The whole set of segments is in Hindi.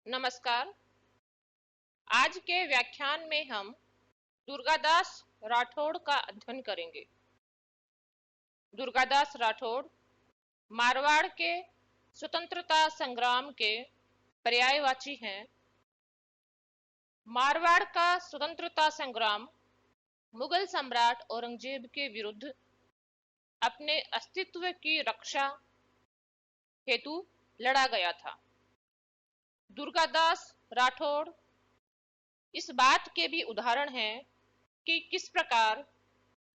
नमस्कार। आज के व्याख्यान में हम दुर्गादास राठौड़ का अध्ययन करेंगे। दुर्गादास राठौड़ मारवाड़ के स्वतंत्रता संग्राम के पर्यायवाची हैं। मारवाड़ का स्वतंत्रता संग्राम मुगल सम्राट औरंगजेब के विरुद्ध अपने अस्तित्व की रक्षा हेतु लड़ा गया था। दुर्गादास राठौड़ इस बात के भी उदाहरण हैं कि किस प्रकार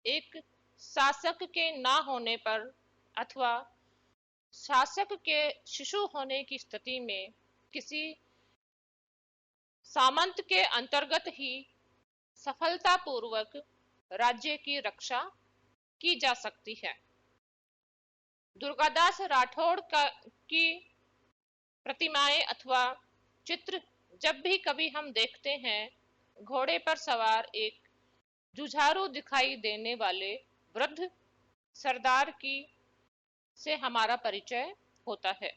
एक शासक के ना होने पर अथवा शासक के शिशु होने की स्थिति में किसी सामंत के अंतर्गत ही सफलतापूर्वक राज्य की रक्षा की जा सकती है। दुर्गादास राठौड़ की प्रतिमाएं अथवा चित्र जब भी कभी हम देखते हैं, घोड़े पर सवार एक जुझारू दिखाई देने वाले वृद्ध सरदार की से हमारा परिचय होता है।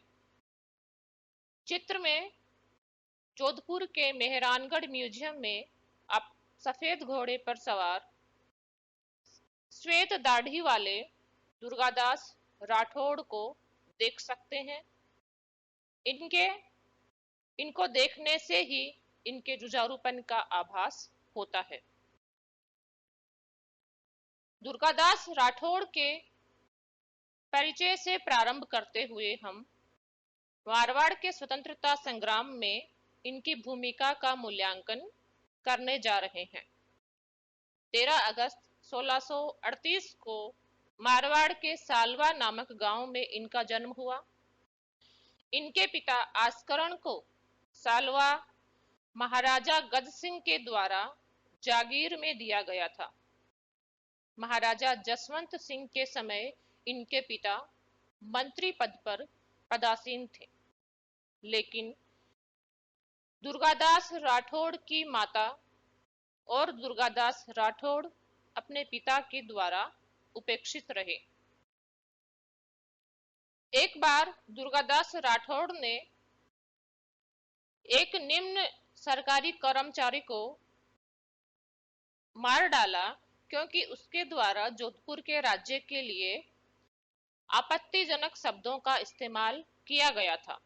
चित्र में जोधपुर के मेहरानगढ़ म्यूजियम में आप सफेद घोड़े पर सवार श्वेत दाढ़ी वाले दुर्गादास राठौड़ को देख सकते हैं। इनको देखने से ही इनके जुझारूपन का आभास होता है। दुर्गादास राठौड़ के परिचय से प्रारंभ करते हुए हम मारवाड़ के स्वतंत्रता संग्राम में इनकी भूमिका का मूल्यांकन करने जा रहे हैं। 13 अगस्त 1638 को मारवाड़ के सालवा नामक गांव में इनका जन्म हुआ। इनके पिता आस्करण को सालवा महाराजा गज सिंह के द्वारा जागीर में दिया गया था। महाराजा जसवंत सिंह के समय इनके पिता मंत्री पद पर पदासीन थे, लेकिन दुर्गादास राठौड़ की माता और दुर्गादास राठौड़ अपने पिता के द्वारा उपेक्षित रहे। एक बार दुर्गादास राठौड़ ने एक निम्न सरकारी कर्मचारी को मार डाला क्योंकि उसके द्वारा जोधपुर के राज्य के लिए आपत्तिजनक शब्दों का इस्तेमाल किया गया था।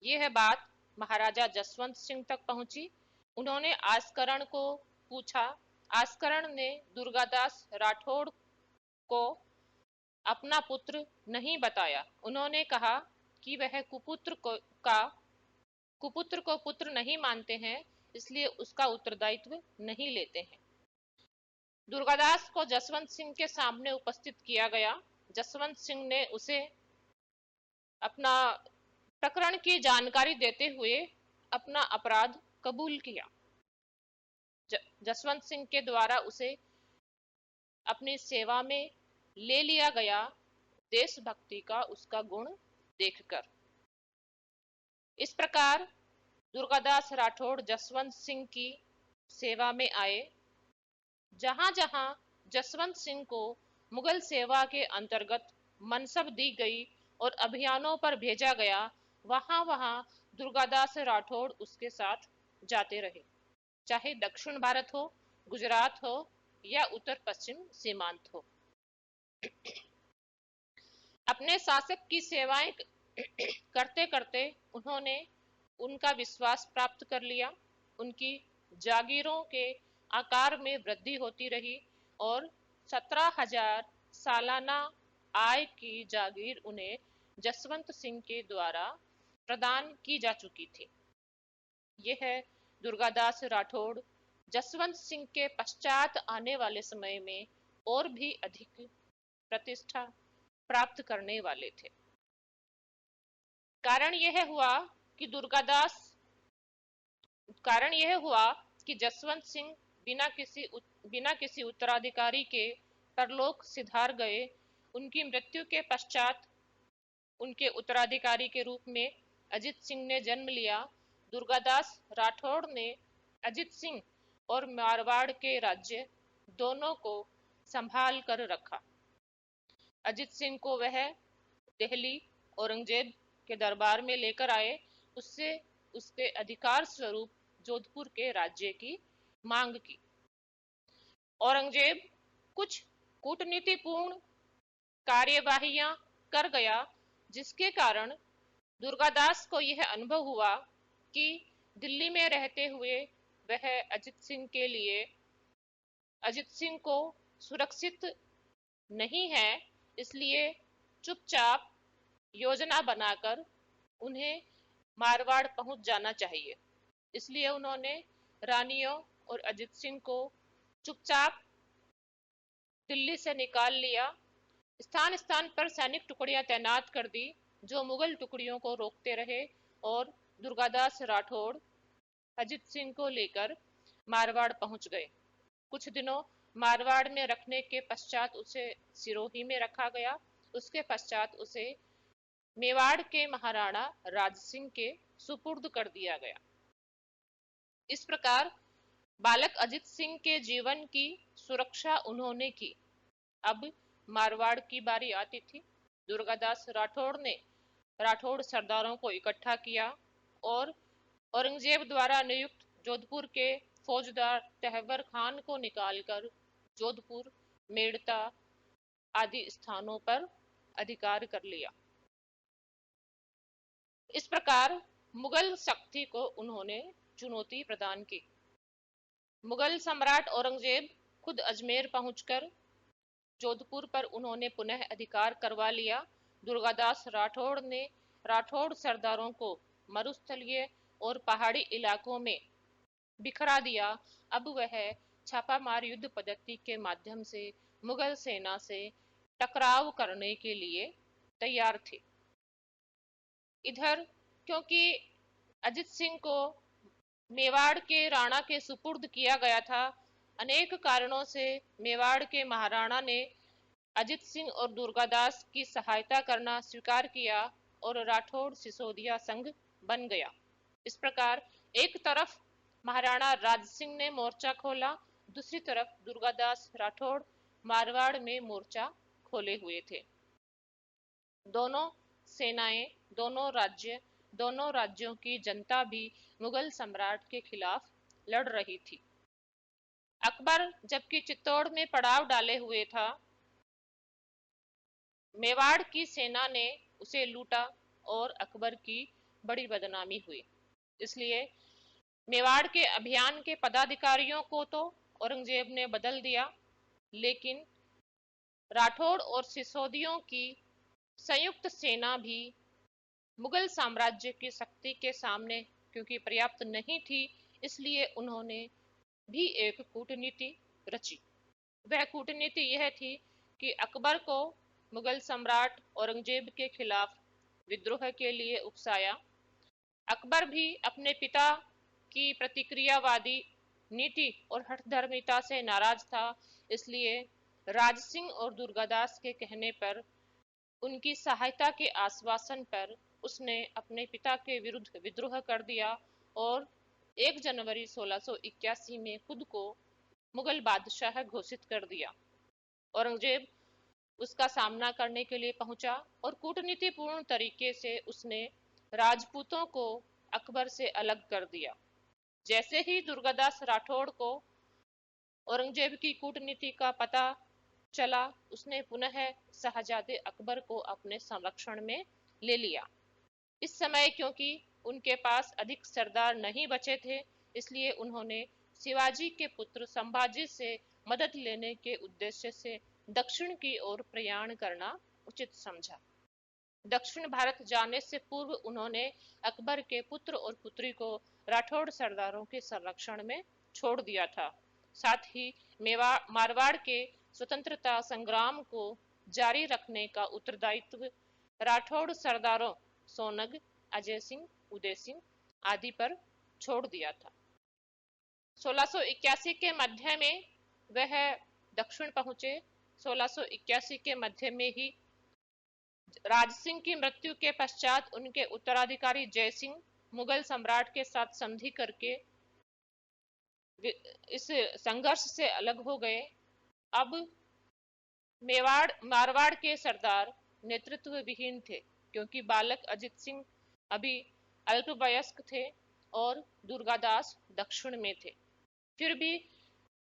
यह बात महाराजा जसवंत सिंह तक पहुंची। उन्होंने आस्करण को पूछा। आस्करण ने दुर्गादास राठौड़ को अपना पुत्र नहीं बताया। उन्होंने कहा कि वह कुपुत्र को पुत्र नहीं मानते हैं, इसलिए उसका उत्तरदायित्व नहीं लेते हैं। दुर्गादास को जसवंत सिंह के सामने उपस्थित किया गया। जसवंत सिंह ने उसे अपना प्रकरण की जानकारी देते हुए अपना अपराध कबूल किया। जसवंत सिंह के द्वारा उसे अपनी सेवा में ले लिया गया, देशभक्ति का उसका गुण देखकर। इस प्रकार दुर्गादास राठौड़ जसवंत सिंह की सेवा में आए। जहां जहां जसवंत सिंह को मुगल सेवा के अंतर्गत मनसब दी गई और अभियानों पर भेजा गया, वहां वहां दुर्गादास राठौड़ उसके साथ जाते रहे, चाहे दक्षिण भारत हो, गुजरात हो या उत्तर पश्चिम सीमांत हो। अपने शासक की सेवाएं करते करते उन्होंने उनका विश्वास प्राप्त कर लिया। उनकी जागीरों के आकार में वृद्धि होती रही और 17,000 सालाना आय की जागीर उन्हें जसवंत सिंह के द्वारा प्रदान की जा चुकी थी। यह दुर्गादास राठौड़ जसवंत सिंह के पश्चात आने वाले समय में और भी अधिक प्रतिष्ठा प्राप्त करने वाले थे। कारण यह हुआ कि जसवंत सिंह बिना किसी उत्तराधिकारी के परलोक सिधार गए। उनकी मृत्यु के पश्चात उनके उत्तराधिकारी के रूप में अजित सिंह ने जन्म लिया। दुर्गादास राठौड़ ने अजित सिंह और मारवाड़ के राज्य दोनों को संभाल कर रखा। अजित सिंह को वह दिल्ली औरंगजेब के दरबार में लेकर आए। उससे उसके अधिकार स्वरूप जोधपुर के राज्य की मांग की। औरंगजेब कुछ कूटनीतिपूर्ण कार्यवाहियां कर गया, जिसके कारण दुर्गादास को यह अनुभव हुआ कि दिल्ली में रहते हुए वह अजित सिंह को सुरक्षित नहीं है, इसलिए चुपचाप योजना बनाकर उन्हें मारवाड़ पहुंच जाना चाहिए। इसलिए उन्होंने रानियों और अजित सिंह को चुपचाप दिल्ली से निकाल लिया। स्थान स्थान पर सैनिक टुकड़ियां तैनात कर दी, जो मुगल टुकड़ियों को रोकते रहे, और दुर्गादास राठौड़ अजित सिंह को लेकर मारवाड़ पहुंच गए। कुछ दिनों मारवाड़ में रखने के पश्चात उसे सिरोही में रखा गया। उसके पश्चात उसे मेवाड़ के महाराणा राज सिंह के सुपुर्द कर दिया गया। इस प्रकार बालक अजित सिंह के जीवन की सुरक्षा उन्होंने की। अब मारवाड़ की बारी आती थी। दुर्गादास राठौड़ ने राठौड़ सरदारों को इकट्ठा किया और औरंगजेब द्वारा नियुक्त जोधपुर के फौजदार तहवर खान को निकालकर जोधपुर, मेड़ता आदि स्थानों पर अधिकार कर लिया। इस प्रकार मुगल शक्ति को उन्होंने चुनौती प्रदान की। मुगल सम्राट औरंगजेब खुद अजमेर पहुंचकर जोधपुर पर उन्होंने पुनः अधिकार करवा लिया। दुर्गादास राठौड़ ने राठौड़ सरदारों को मरुस्थलीय और पहाड़ी इलाकों में बिखरा दिया। अब वह छापामार युद्ध पद्धति के माध्यम से मुगल सेना से टकराव करने के लिए तैयार थे। इधर क्योंकि अजित सिंह को मेवाड़ के राणा के सुपुर्द किया गया था, अनेक कारणों से मेवाड़ के महाराणा ने अजित सिंह और दुर्गादास की सहायता करना स्वीकार किया और राठौड़ सिसोदिया संघ बन गया। इस प्रकार एक तरफ महाराणा राज सिंह ने मोर्चा खोला, दूसरी तरफ दुर्गादास राठौड़ मारवाड़ में मोर्चा खोले हुए थे। दोनों सेनाएं, दोनों राज्यों की जनता भी मुगल सम्राट के खिलाफ लड़ रही थी। अकबर जबकि चित्तौड़ में पड़ाव डाले हुए था, मेवाड़ की सेना ने उसे लूटा और अकबर की बड़ी बदनामी हुई। इसलिए मेवाड़ के अभियान के पदाधिकारियों को तो औरंगजेब ने बदल दिया, लेकिन राठौड़ और सिसोदियों की संयुक्त सेना भी मुगल साम्राज्य की शक्ति के सामने क्योंकि पर्याप्त नहीं थी, इसलिए उन्होंने भी एक कूटनीति रची। वह कूटनीति यह थी कि अकबर को मुगल सम्राट औरंगजेब के खिलाफ विद्रोह के लिए उकसाया। अकबर भी अपने पिता की प्रतिक्रियावादी नीति और हठधर्मिता से नाराज था, इसलिए राज सिंह और दुर्गादास के कहने पर, उनकी सहायता के आश्वासन पर उसने अपने पिता के विरुद्ध विद्रोह कर दिया और 1 जनवरी 1681 में खुद को मुगल बादशाह घोषित कर दिया। औरंगजेब उसका सामना करने के लिए पहुंचा और कूटनीतिपूर्ण तरीके से उसने राजपूतों को अकबर से अलग कर दिया। जैसे ही दुर्गादास राठौड़ को औरंगजेब की कूटनीति का पता चला, उसने पुनः शहजादे अकबर को अपने संरक्षण में ले लिया। इस समय क्योंकि उनके पास अधिक सरदार नहीं बचे थे, इसलिए उन्होंने शिवाजी के पुत्र संभाजी से मदद लेने के उद्देश्य से दक्षिण की ओर प्रयाण करना उचित समझा। दक्षिण भारत जाने से पूर्व उन्होंने अकबर के पुत्र और पुत्री को राठौड़ सरदारों के संरक्षण में छोड़ दिया था। साथ ही मारवाड़ के स्वतंत्रता संग्राम को जारी रखने का उत्तरदायित्व राठौड़ सरदारों सोनग, अजय सिंह, उदय सिंह आदि पर छोड़ दिया था। 1681 के मध्य में वह दक्षिण पहुंचे। 1681 के मध्य में ही राज सिंह की मृत्यु के पश्चात उनके उत्तराधिकारी जय सिंह मुगल सम्राट के साथ संधि करके इस संघर्ष से अलग हो गए। अब मारवाड़ के सरदार नेतृत्व विहीन थे, क्योंकि बालक अजित सिंह अभी अल्पवयस्क थे और दुर्गादास दक्षिण में थे। फिर भी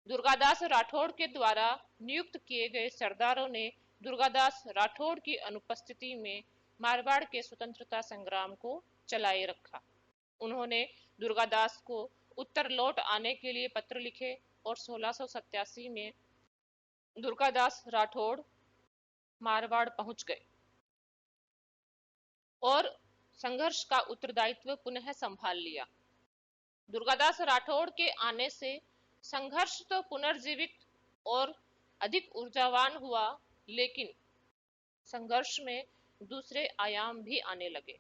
दुर्गादास राठौड़ के द्वारा नियुक्त किए गए सरदारों ने दुर्गादास राठौड़ की अनुपस्थिति में मारवाड़ के स्वतंत्रता संग्राम को चलाए रखा। उन्होंने दुर्गादास को उत्तर लौट आने के लिए पत्र लिखे और 1687 में दुर्गादास राठौड़ मारवाड़ पहुंच गए और संघर्ष का उत्तरदायित्व पुनः संभाल लिया। दुर्गादास राठौड़ के आने से संघर्ष तो पुनर्जीवित और अधिक ऊर्जावान हुआ, लेकिन संघर्ष में दूसरे आयाम भी आने लगे।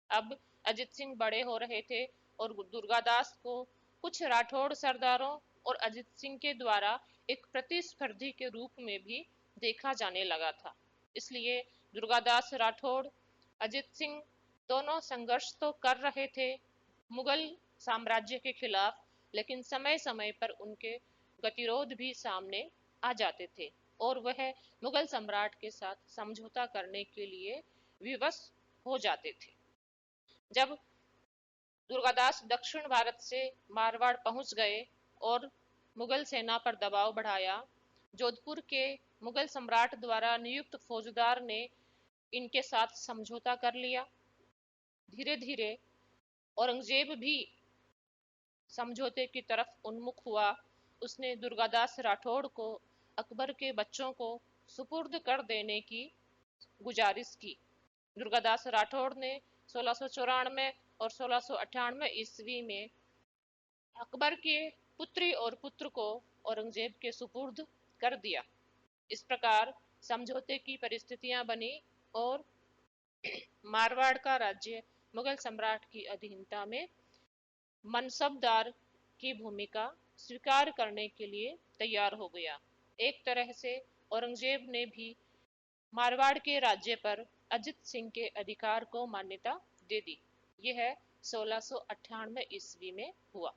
अब अजित सिंह बड़े हो रहे थे और दुर्गादास को कुछ राठौड़ सरदारों और अजित सिंह के द्वारा एक प्रतिस्पर्धी के रूप में भी देखा जाने लगा था। इसलिए दुर्गादास राठौड़, अजित सिंह दोनों संघर्ष तो कर रहे थे मुगल साम्राज्य के खिलाफ, लेकिन समय समय पर उनके गतिरोध भी सामने आ जाते थे और वह मुगल सम्राट के साथ समझौता करने के लिए विवश हो जाते थे। जब दुर्गादास दक्षिण भारत से मारवाड़ पहुंच गए और मुगल सेना पर दबाव बढ़ाया, जोधपुर के मुगल सम्राट द्वारा नियुक्त फौजदार ने इनके साथ समझौता कर लिया। धीरे धीरे औरंगजेब भी समझौते की तरफ उन्मुख हुआ। उसने दुर्गादास राठौड़ को अकबर के बच्चों को सुपुर्द कर देने की गुजारिश की। दुर्गादास राठौड़ ने 1694 और 1698 ईस्वी में अकबर के पुत्री और पुत्र को औरंगजेब के सुपुर्द कर दिया। इस प्रकार समझौते की परिस्थितियां बनी और मारवाड़ का राज्य मुगल सम्राट की अधीनता में मनसबदार की भूमिका स्वीकार करने के लिए तैयार हो गया। एक तरह से औरंगजेब ने भी मारवाड़ के राज्य पर अजित सिंह के अधिकार को मान्यता दे दी। यह 1698 ईस्वी में हुआ।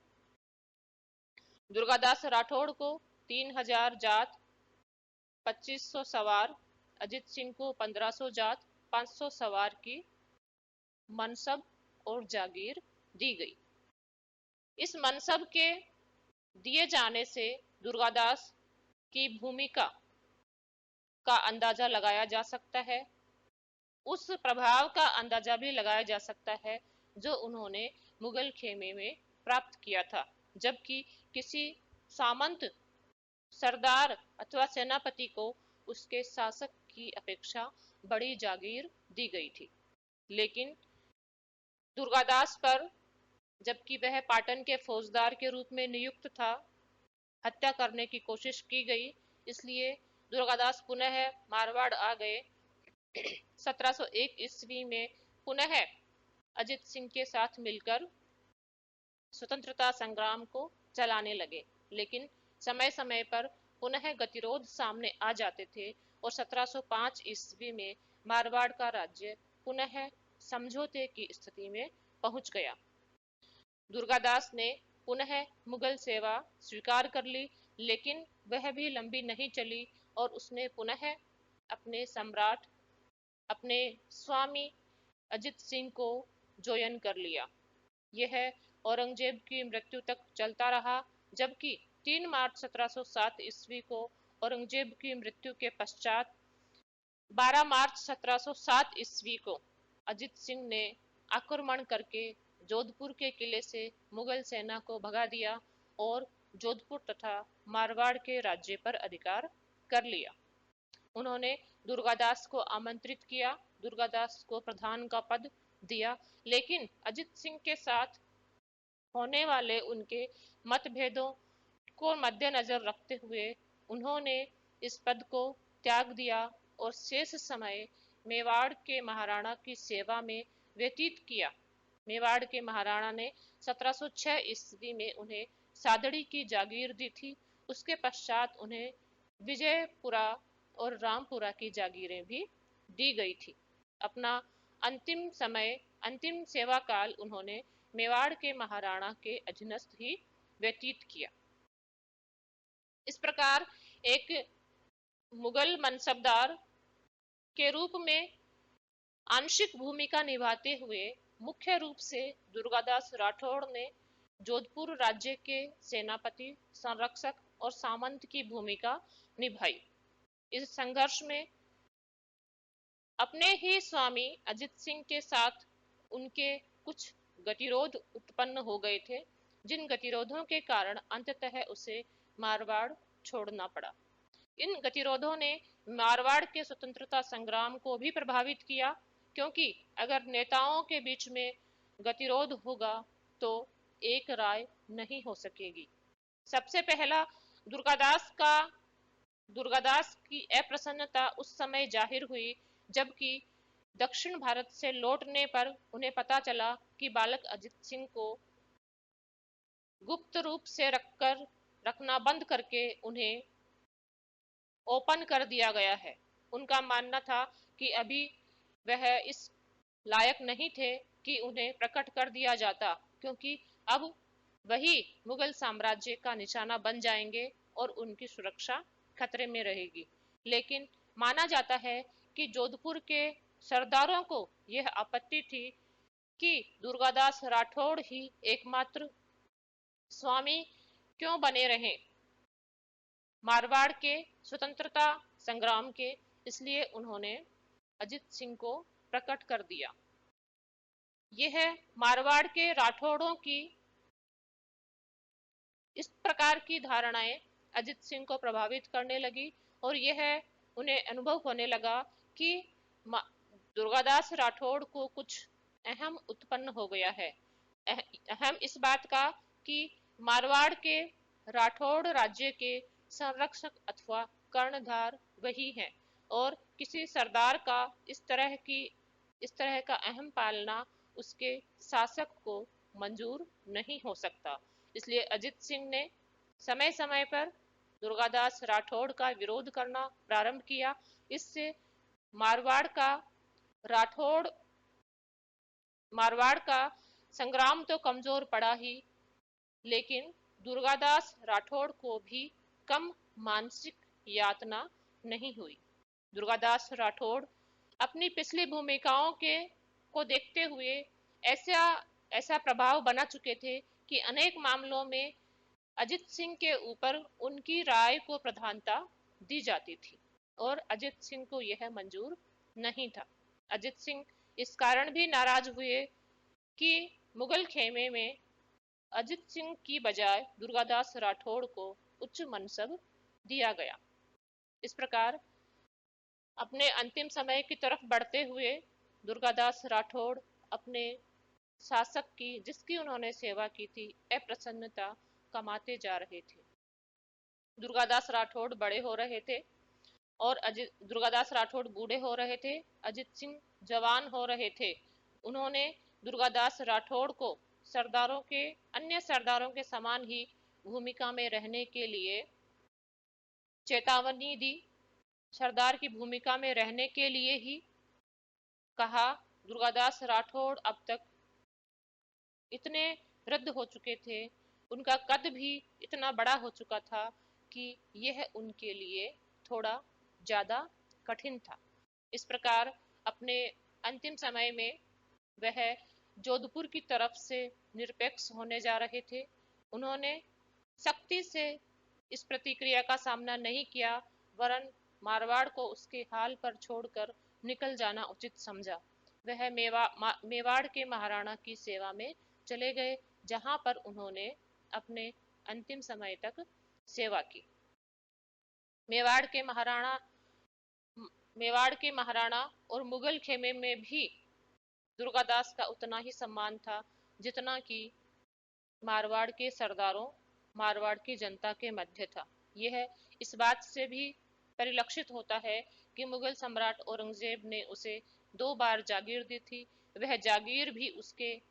दुर्गादास राठौड़ को 3000 जात, 2500 सवार, अजित सिंह को 1500 जात, 500 सवार की मनसब और जागीर दी गई। इस मनसब के दिए जाने से दुर्गादास की भूमिका का अंदाजा लगाया जा सकता है, उस प्रभाव का अंदाजा भी लगाया जा सकता है जो उन्होंने मुगल खेमे में प्राप्त किया था। जबकि किसी सामंत, सरदार अथवा सेनापति को उसके शासक की अपेक्षा बड़ी जागीर दी गई थी। लेकिन दुर्गादास पर, जबकि वह पाटन के फौजदार के रूप में नियुक्त था, हत्या करने की कोशिश की गई। इसलिए दुर्गादास पुनः मारवाड़ आ गए। 1701 ईस्वी में पुनः अजित सिंह के साथ मिलकर स्वतंत्रता संग्राम को चलाने लगे, लेकिन समय समय पर पुनः गतिरोध सामने आ जाते थे और 1705 ईस्वी में मारवाड़ का राज्य पुनः समझौते की स्थिति में पहुंच गया। दुर्गादास ने पुनः मुगल सेवा स्वीकार कर ली, लेकिन वह भी लंबी नहीं चली और उसने पुनः अपने सम्राट, अपने स्वामी अजित सिंह को ज्वाइन कर लिया। यह औरंगजेब की मृत्यु तक चलता रहा, जबकि 3 मार्च 1707 ईस्वी को औरंगजेब की मृत्यु के पश्चात 12 मार्च 1707 ईस्वी को अजित सिंह ने आक्रमण करके जोधपुर के किले से मुगल सेना को भगा दिया और जोधपुर तथा मारवाड़ के राज्य पर अधिकार कर लिया। उन्होंने दुर्गादास को आमंत्रित किया, दुर्गादास को प्रधान का पद दिया, लेकिन अजित सिंह के साथ होने वाले उनके मतभेदों को मद्देनजर रखते हुए उन्होंने इस पद को त्याग दिया और शेष समय मेवाड़ के महाराणा की सेवा में व्यतीत किया। मेवाड़ के महाराणा ने 1706 ईस्वी में उन्हें सादड़ी की जागीर दी थी। उसके पश्चात उन्हें विजयपुरा और रामपुरा की जागीरें भी दी गई थी। अपना अंतिम समय, अंतिम सेवा काल उन्होंने मेवाड़ के महाराणा के अधीनस्थ ही व्यतीत किया। इस प्रकार एक मुगल मनसबदार के रूप में आंशिक भूमिका निभाते हुए मुख्य रूप से दुर्गादास राठौड़ ने जोधपुर राज्य के सेनापति, संरक्षक और सामंत की भूमिका निभाई। इस संघर्ष में अपने ही स्वामी अजित सिंह के साथ उनके कुछ गतिरोध उत्पन्न हो गए थे, जिन गतिरोधों के कारण अंततः उसे मारवाड़ छोड़ना पड़ा। इन गतिरोधों ने मारवाड़ के स्वतंत्रता संग्राम को भी प्रभावित किया, क्योंकि अगर नेताओं के बीच में गतिरोध होगा तो एक राय नहीं हो सकेगी। सबसे पहला दुर्गादास की अप्रसन्नता उस समय जाहिर हुई जबकि दक्षिण भारत से लौटने पर उन्हें पता चला कि बालक अजित सिंह को गुप्त रूप से रखना बंद करके उन्हें ओपन कर दिया गया है। उनका मानना था कि अभी वह इस लायक नहीं थे कि उन्हें प्रकट कर दिया जाता, क्योंकि अब वही मुगल साम्राज्य का निशाना बन जाएंगे और उनकी सुरक्षा खतरे में रहेगी। लेकिन माना जाता है कि जोधपुर के सरदारों को यह आपत्ति थी कि दुर्गादास राठौड़ ही एकमात्र स्वामी क्यों बने रहें मारवाड़ के स्वतंत्रता संग्राम के, इसलिए उन्होंने अजित सिंह को प्रकट कर दिया। यह मारवाड़ के राठौड़ों की इस प्रकार की धारणाएं अजित सिंह को प्रभावित करने लगी और यह उन्हें अनुभव होने लगा कि दुर्गादास राठौड़ को कुछ अहम उत्पन्न हो गया है। अहम इस बात का कि मारवाड़ के राठौड़ राज्य के संरक्षक अथवा कर्णधार वही हैं और किसी सरदार का इस तरह का अहम पालना उसके शासक को मंजूर नहीं हो सकता। इसलिए अजित सिंह ने समय समय पर दुर्गादास राठौड़ का विरोध करना प्रारंभ किया। इससे मारवाड़ का संग्राम तो कमजोर पड़ा ही, लेकिन दुर्गादास राठौड़ को भी कम मानसिक यातना नहीं हुई। दुर्गादास राठौड़ अपनी पिछली भूमिकाओं को देखते हुए ऐसा प्रभाव बना चुके थे कि अनेक मामलों में अजित सिंह के ऊपर उनकी राय को प्रधानता दी जाती थी और अजित सिंह को यह मंजूर नहीं था। अजित सिंह इस कारण भी नाराज हुए कि मुगल खेमे में अजित सिंह की बजाय दुर्गादास राठौड़ को उच्च मनसब दिया गया। इस प्रकार अपने अंतिम समय की तरफ बढ़ते हुए दुर्गादास राठौड़ अपने शासक की, जिसकी उन्होंने सेवा की थी, अप्रसन्नता कमाते जा रहे थे। दुर्गादास राठौड़ बड़े हो रहे थे और दुर्गादास राठौड़ बूढ़े हो रहे थे। अजित सिंह जवान हो रहे थे। उन्होंने दुर्गादास राठौड़ को अन्य सरदारों के समान ही भूमिका में रहने के लिए चेतावनी दी। सरदार की भूमिका में रहने के लिए ही कहा। दुर्गादास राठौड़ अब तक इतने वृद्ध हो चुके थे, उनका कद भी इतना बड़ा हो चुका था कि यह उनके लिए थोड़ा ज्यादा कठिन था। इस प्रकार अपने अंतिम समय में वह जोधपुर की तरफ से निरपेक्ष होने जा रहे थे। उन्होंने सख्ती से इस प्रतिक्रिया का सामना नहीं किया, वरन मारवाड़ को उसके हाल पर छोड़कर निकल जाना उचित समझा। वह मेवाड़ के महाराणा की सेवा में चले गए, जहां पर उन्होंने अपने अंतिम समय तक सेवा की। मेवाड़ के महाराणा और मुगल खेमे में भी दुर्गादास का उतना ही सम्मान था जितना कि मारवाड़ के सरदारों, मारवाड़ की जनता के मध्य था। यह इस बात से भी परिलक्षित होता है कि मुगल सम्राट औरंगजेब ने उसे 2 बार जागीर दी थी। वह जागीर भी उसके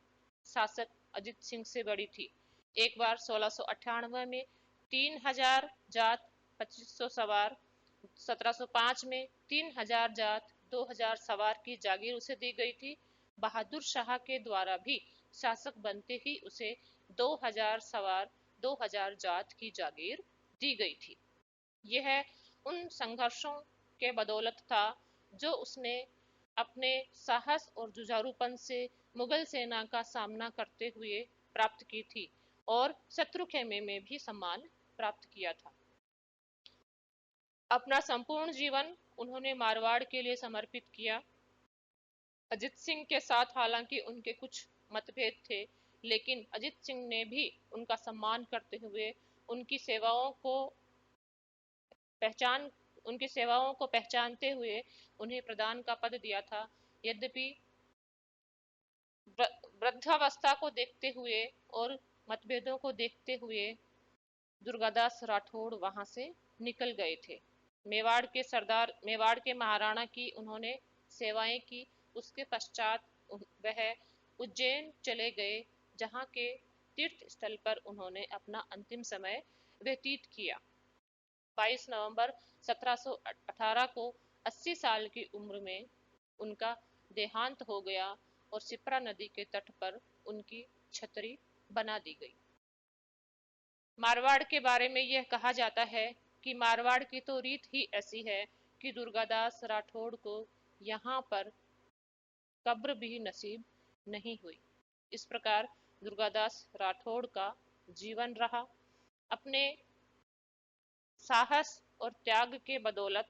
शासक अजित सिंह से बड़ी थी। एक बार 1698 में 3000 जात 2500 सवार, 1705 में 3000 जात 2000 सवार की जागीर उसे दी गई थी। बहादुर शाह के द्वारा भी शासक बनते ही उसे 2000 सवार 2000 जात की जागीर दी गई थी। यह उन संघर्षों के बदौलत था जो उसने अपने साहस और जुझारूपन से मुगल सेना का सामना करते हुए प्राप्त की थी और शत्रु खेमे में भी सम्मान प्राप्त किया था। अपना संपूर्ण जीवन उन्होंने मारवाड़ के लिए समर्पित किया। अजित सिंह के साथ हालांकि उनके कुछ मतभेद थे, लेकिन अजित सिंह ने भी उनका सम्मान करते हुए उनकी सेवाओं को पहचान उनकी सेवाओं को पहचानते हुए उन्हें प्रदान का पद दिया था। यद्यपि वृद्धावस्था को देखते हुए और मतभेदों को देखते हुए दुर्गादास राठौड़ वहां से निकल गए थे। मेवाड़ के महाराणा की उन्होंने सेवाएं की। उसके पश्चात वह उज्जैन चले गए, जहां के तीर्थ स्थल पर उन्होंने अपना अंतिम समय व्यतीत किया। 22 नवंबर 1718 को 80 साल की उम्र में उनका देहांत हो गया और सिप्रा नदी के तट पर उनकी छतरी बना दी गई। मारवाड़ के बारे में यह कहा जाता है कि मारवाड़ की तो रीत ही ऐसी है कि दुर्गादास राठौड़ को यहाँ पर कब्र भी नसीब नहीं हुई। इस प्रकार दुर्गादास राठौड़ का जीवन रहा। अपने साहस और त्याग के बदौलत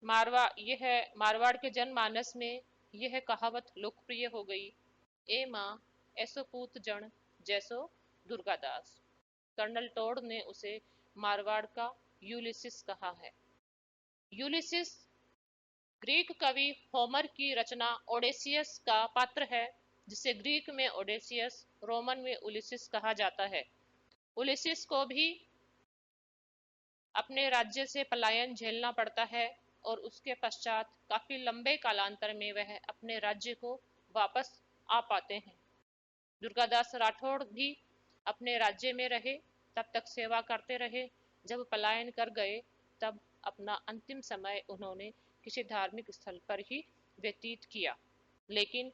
मारवाड़ के जनमानस में यह कहावत लोकप्रिय हो गई, ए माँ ऐसो पूत जन जैसो दुर्गादास। कर्नल टोड ने उसे मारवाड़ का यूलिसिस कहा है। यूलिसिस ग्रीक कवि होमर की रचना ओडेसियस का पात्र है, जिसे ग्रीक में ओडेसियस, रोमन में उलिसिस कहा जाता है। उलिसिस को भी अपने राज्य से पलायन झेलना पड़ता है और उसके पश्चात काफी लंबे कालांतर में वह अपने राज्य को वापस आ पाते हैं। दुर्गादास राठौड़ भी अपने राज्य में रहे, तब तक सेवा करते रहे। जब पलायन कर गए तब अपना अंतिम समय उन्होंने किसी धार्मिक स्थल पर ही व्यतीत किया, लेकिन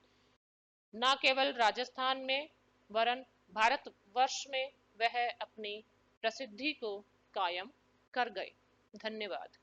न केवल राजस्थान में वरन भारतवर्ष में वह अपनी प्रसिद्धि को कायम कर गए। धन्यवाद।